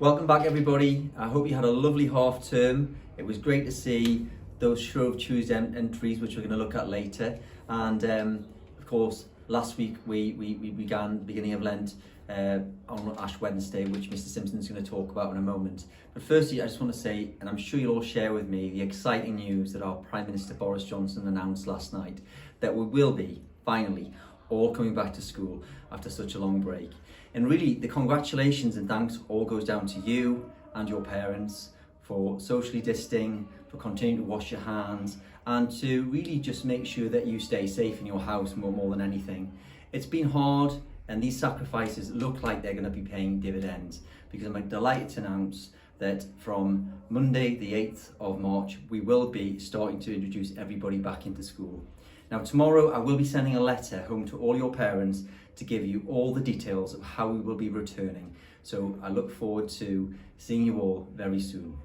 Welcome back everybody. I hope you had a lovely half term. It was great to see those Shrove Tuesday entries, which we're going to look at later. And of course, last week we began the beginning of Lent on Ash Wednesday, which Mr. Simpson's going to talk about in a moment. But firstly, I just want to say, and I'm sure you'll all share with me, the exciting news that our Prime Minister Boris Johnson announced last night, that we will be, finally, all coming back to school after such a long break. And really, the congratulations and thanks all goes down to you and your parents for socially distancing, for continuing to wash your hands, and to really just make sure that you stay safe in your house more than anything. It's been hard, and these sacrifices look like they're going to be paying dividends, because I'm delighted to announce that from Monday, the 8th of March, we will be starting to introduce everybody back into school. Now, tomorrow I will be sending a letter home to all your parents to give you all the details of how we will be returning. So I look forward to seeing you all very soon.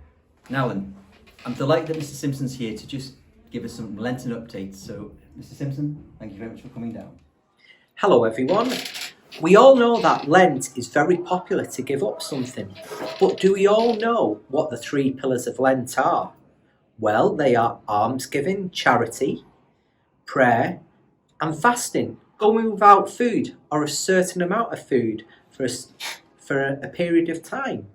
Now then, I'm delighted that Mr. Simpson's here to just give us some Lenten updates. So, Mr. Simpson, thank you very much for coming down. Hello everyone. We all know that Lent is very popular to give up something, but do we all know what the 3 pillars of Lent are? Well, they are almsgiving, charity, prayer and fasting, going without food or a certain amount of food for a period of time.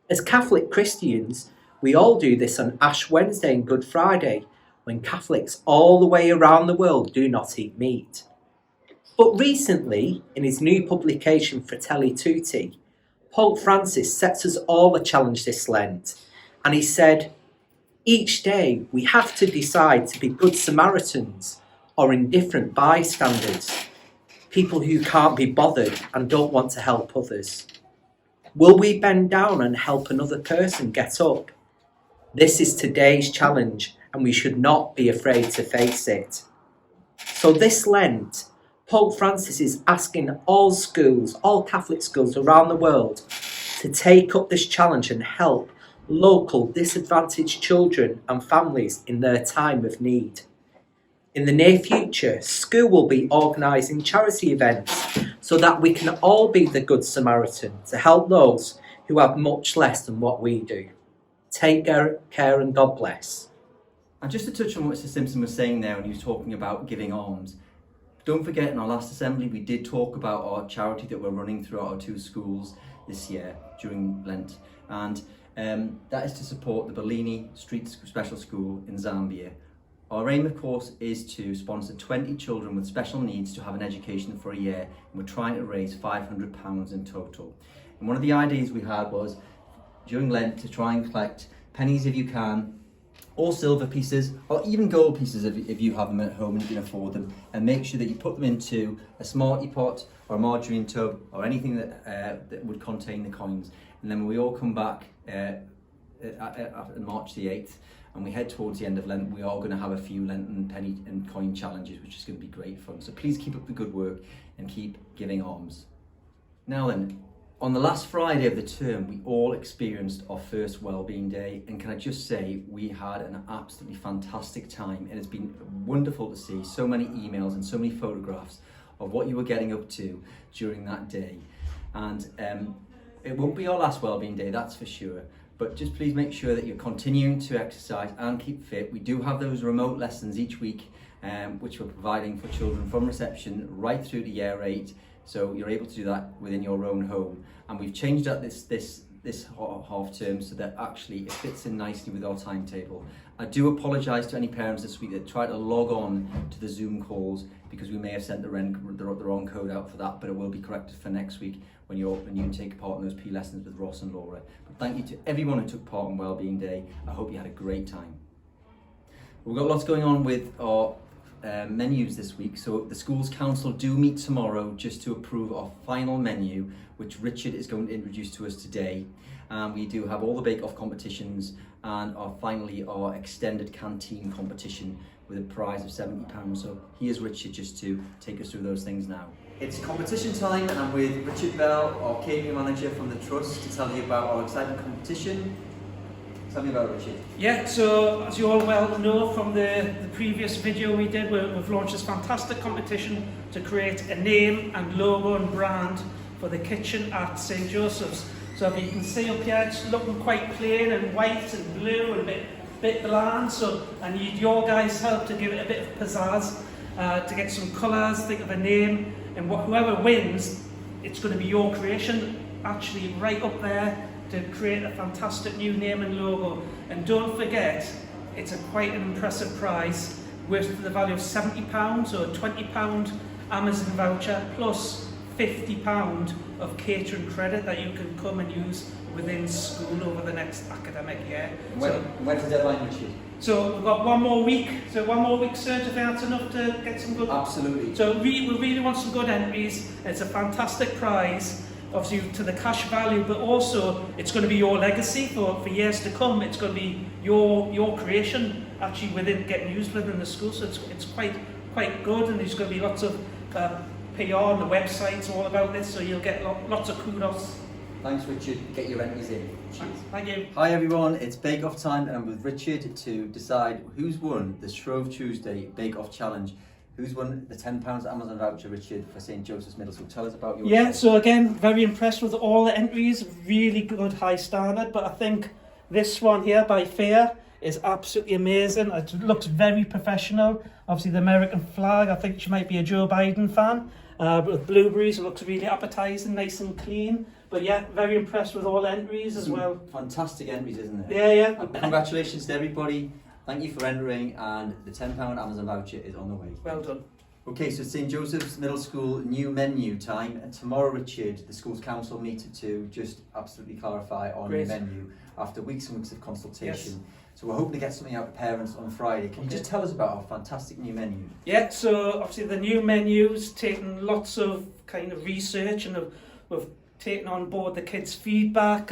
As Catholic Christians, we all do this on Ash Wednesday and Good Friday, when Catholics all the way around the world do not eat meat. But recently, in his new publication Fratelli Tutti, Pope Francis sets us all a challenge this Lent, and he said, each day we have to decide to be good Samaritans or indifferent bystanders, people who can't be bothered and don't want to help others. Will we bend down and help another person get up? This is today's challenge, and we should not be afraid to face it. So this Lent, Pope Francis is asking all schools, all Catholic schools around the world, to take up this challenge and help local disadvantaged children and families in their time of need. In the near future, school will be organising charity events so that we can all be the Good Samaritan to help those who have much less than what we do. Take care and God bless. And just to touch on what Mr. Simpson was saying there when he was talking about giving alms, don't forget in our last assembly we did talk about our charity that we're running throughout our 2 schools this year during Lent, and that is to support the Bellini Street Special School in Zambia. Our aim, of course, is to sponsor 20 children with special needs to have an education for a year, and we're trying to raise £500 in total. And one of the ideas we had was, during Lent, to try and collect pennies if you can, or silver pieces, or even gold pieces if you have them at home and you can afford them, and make sure that you put them into a Smartie pot or a margarine tub or anything that would contain the coins. And then when we all come back on March the 8th, and we head towards the end of Lent, we are going to have a few Lenten penny and coin challenges, which is going to be great fun. So please keep up the good work and keep giving alms. Now then, on the last Friday of the term, we all experienced our first Wellbeing Day, and can I just say, we had an absolutely fantastic time, and it's been wonderful to see so many emails and so many photographs of what you were getting up to during that day. And it won't be our last Wellbeing Day, that's for sure. But just please make sure that you're continuing to exercise and keep fit. We do have those remote lessons each week, which we're providing for children from reception right through to year 8. So you're able to do that within your own home. And we've changed up this half term so that actually it fits in nicely with our timetable. I do apologise to any parents this week that try to log on to the Zoom calls, because we may have sent the wrong code out for that, but it will be corrected for next week when you take part in those P lessons with Ross and Laura. But thank you to everyone who took part on Wellbeing Day. I hope you had a great time. We've got lots going on with our menus this week. So the Schools Council do meet tomorrow just to approve our final menu, which Richard is going to introduce to us today. We do have all the bake-off competitions and finally our extended canteen competition with a prize of £70. So here's Richard just to take us through those things now. It's competition time, and I'm with Richard Bell, our catering manager from the Trust, to tell you about our exciting competition. Tell me about it, Richard. Yeah, so as you all well know from the previous video we did, we've launched this fantastic competition to create a name and logo and brand for the kitchen at St Joseph's. So if you can see up here, it's looking quite plain and white and blue and a bit bland. So I need your guys' help to give it a bit of pizzazz, to get some colours, think of a name, and whoever wins, it's going to be your creation, actually right up there, to create a fantastic new name and logo. And don't forget, it's quite an impressive prize, worth the value of £70, or a £20 Amazon voucher, plus £50 of catering credit that you can come and use within school over the next academic year. When's the deadline, Richard? So we've got 1 more week. So 1 more week, sir, do you think that's enough to get some good? Absolutely. So we really want some good entries. It's a fantastic prize, obviously to the cash value, but also it's going to be your legacy for years to come. It's going to be your creation actually getting used within the school. So it's quite good, and there's going to be lots of PR on the websites all about this. So you'll get lots of kudos. Thanks, Richard. Get your entries in. Cheers. Thank you. Hi everyone, it's Bake Off time, and I'm with Richard to decide who's won the Shrove Tuesday Bake Off Challenge. Who's won the £10 Amazon voucher, Richard, for St Joseph's Middle School? Tell us about your Yeah, so again, very impressed with all the entries. Really good, high standard, but I think this one here by Fair is absolutely amazing. It looks very professional. Obviously the American flag, I think she might be a Joe Biden fan. But with blueberries, it looks really appetising, nice and clean. But yeah, very impressed with all the entries as well. Fantastic entries, isn't it? Yeah. Congratulations to everybody. Thank you for entering, and the £10 Amazon voucher is on the way. Well done. Okay, so St Joseph's Middle School new menu time, and tomorrow, Richard, the school's council meet to just absolutely clarify on the menu after weeks and weeks of consultation. Yes. So we're hoping to get something out to parents on Friday. Can you just tell us about our fantastic new menu? Yeah, so obviously the new menu's taken lots of kind of research, and we've taken on board the kids' feedback,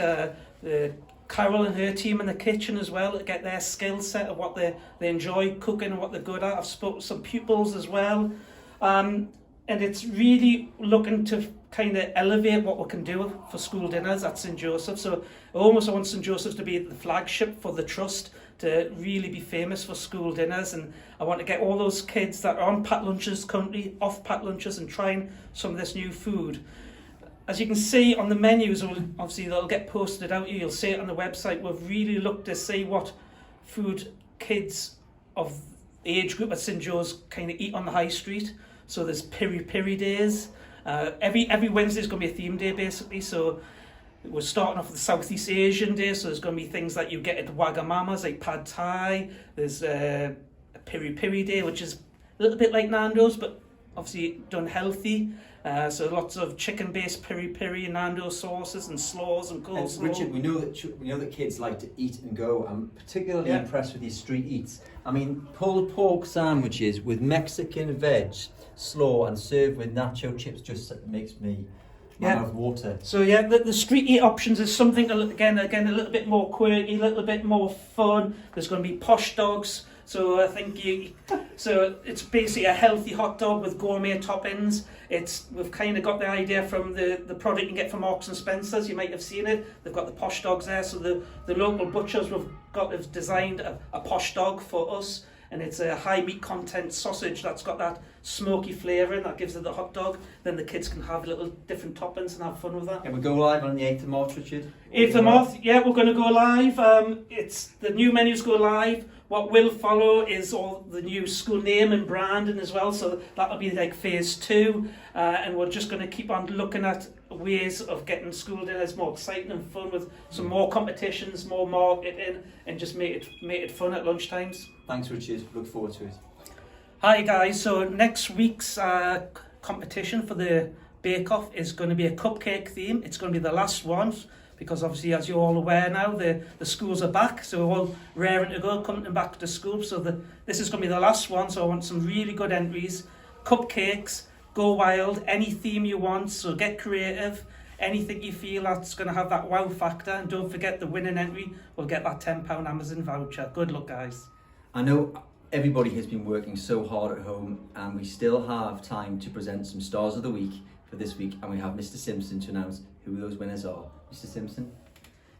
Carol and her team in the kitchen as well, to get their skill set of what they enjoy cooking and what they're good at. I've spoken to some pupils as well. And it's really looking to kind of elevate what we can do for school dinners at St Joseph's. So I want St Joseph's to be the flagship for the trust, to really be famous for school dinners. And I want to get all those kids that are on packed lunches currently off packed lunches and trying some of this new food. As you can see on the menus, obviously they'll get posted out. You'll see it on the website. We've really looked to see what food kids of the age group at St Joe's kind of eat on the high street. So there's piri days. Every Wednesday is going to be a theme day basically. So we're starting off with the Southeast Asian day. So there's going to be things that you get at Wagamama's, like pad thai. There's a piri day, which is a little bit like Nando's, but obviously done healthy. So lots of chicken-based piri, Nando's sauces and slaws and coleslaw. Richard, we know that kids like to eat and go. I'm particularly impressed with these street eats. I mean, pulled pork sandwiches with Mexican veg, slaw, and served with nacho chips just makes me mouth water. So the street eat options is something again a little bit more quirky, a little bit more fun. There's going to be posh dogs. So I think so it's basically a healthy hot dog with gourmet toppings. We've kind of got the idea from the product you can get from Marks and Spencer's. You might have seen it. They've got the posh dogs there. So the local butchers have designed a posh dog for us, and it's a high meat content sausage that's got that smoky flavour that gives it the hot dog. Then the kids can have little different toppings and have fun with that. Yeah, we go live on the 8th of March, Richard. 8th of March, yeah, we're going to go live. The new menus go live. What will follow is all the new school name and branding as well, so that'll be like phase 2, and we're just going to keep on looking at ways of getting school dinners more exciting and fun, with some more competitions, more marketing, and just make it fun at lunchtimes. Thanks, Richard. Look forward to it. Hi guys, so next week's competition for the Bake Off is going to be a cupcake theme. It's going to be the last one, because obviously, as you're all aware now, the schools are back, so we're all raring to go, coming back to school. So this is going to be the last one, so I want some really good entries. Cupcakes, go wild, any theme you want, so get creative. Anything you feel that's going to have that wow factor, and don't forget the winning entry will get that £10 Amazon voucher. Good luck, guys. I know everybody has been working so hard at home, and we still have time to present some Stars of the Week for this week, and we have Mr. Simpson to announce who those winners are. Mr. Simpson.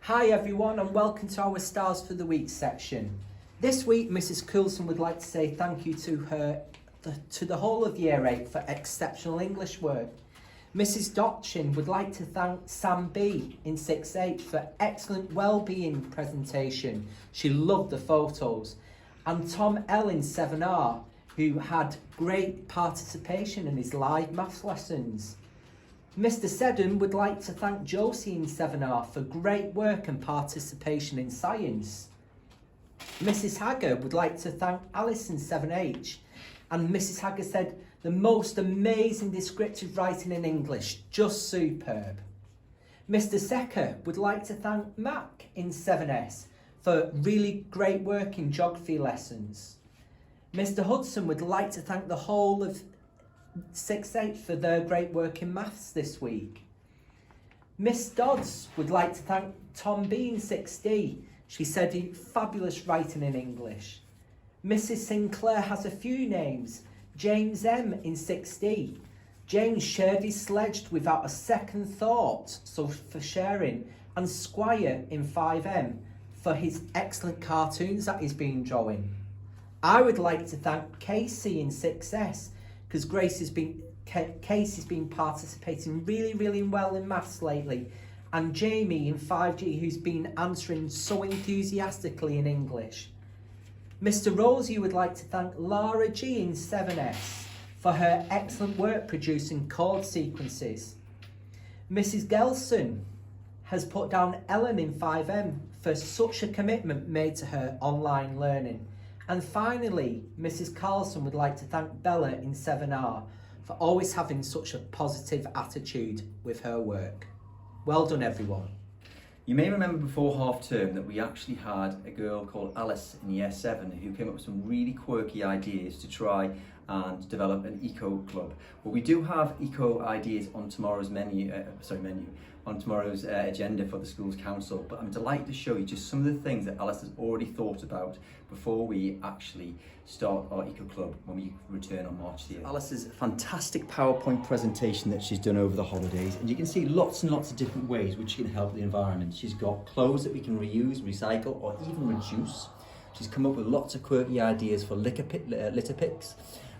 Hi everyone, and welcome to our Stars for the Week section. This week, Mrs. Coulson would like to say thank you to the whole of Year 8 for exceptional English work. Mrs. Dotchin would like to thank Sam B in 6H for excellent Wellbeing presentation. She loved the photos. And Tom L in 7R, who had great participation in his live maths lessons. Mr. Seddon would like to thank Josie in 7R for great work and participation in science. Mrs. Hagger would like to thank Alice in 7H, and Mrs. Hagger said, the most amazing descriptive writing in English, just superb. Mr. Secker would like to thank Mac in 7S for really great work in geography lessons. Mr. Hudson would like to thank the whole of 6H for their great work in maths this week. Miss Dodds would like to thank Tom B in 6D. She said he fabulous writing in English. Mrs. Sinclair has a few names. James M in 6D. James shared his sledge without a second thought, so for sharing. And Squire in 5M for his excellent cartoons that he's been drawing. I would like to thank Casey in 6S because Casey's been participating really well in maths lately, and Jamie in 5G who's been answering so enthusiastically in English. Mr. Rosie would like to thank Lara G in 7S for her excellent work producing chord sequences. Mrs. Gelson has put down Ellen in 5M for such a commitment made to her online learning. And finally, Mrs. Carlson would like to thank Bella in 7R for always having such a positive attitude with her work. Well done, everyone. You may remember before half term that we actually had a girl called Alice in year 7 who came up with some really quirky ideas to try and develop an eco club. Well, we do have eco ideas on tomorrow's on tomorrow's agenda for the school's council, but I'm delighted to show you just some of the things that Alice has already thought about before we actually start our eco club when we return on March the 8th. Alice's fantastic PowerPoint presentation that she's done over the holidays, and you can see lots and lots of different ways which can help the environment. She's got clothes that we can reuse, recycle, or even reduce. She's come up with lots of quirky ideas for litter picks,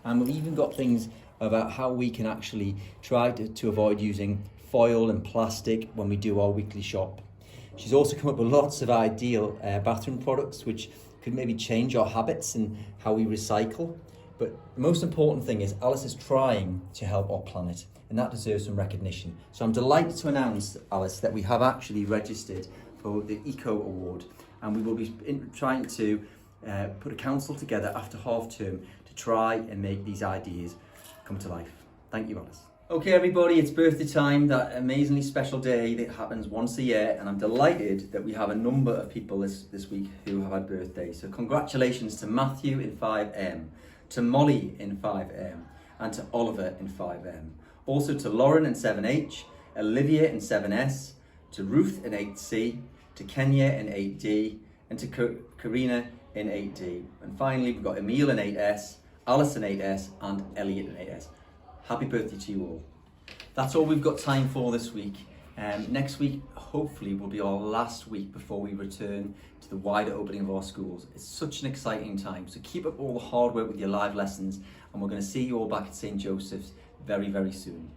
and we've even got things about how we can actually try to avoid using foil and plastic when we do our weekly shop. She's also come up with lots of ideal bathroom products which could maybe change our habits and how we recycle. But the most important thing is Alice is trying to help our planet, and that deserves some recognition. So I'm delighted to announce, Alice, that we have actually registered for the Eco Award, and we will be trying to put a council together after half term to try and make these ideas come to life. Thank you, Alice. Okay everybody, it's birthday time, that amazingly special day that happens once a year, and I'm delighted that we have a number of people this week who have had birthdays. So congratulations to Matthew in 5M, to Molly in 5M, and to Oliver in 5M. Also to Lauren in 7H, Olivia in 7S, to Ruth in 8C, to Kenya in 8D, and to Karina in 8D. And finally we've got Emil in 8S, Alice in 8S, and Elliot in 8S. Happy birthday to you all. That's all we've got time for this week. Next week, hopefully, will be our last week before we return to the wider opening of our schools. It's such an exciting time, so keep up all the hard work with your live lessons, and we're going to see you all back at St. Joseph's very, very soon.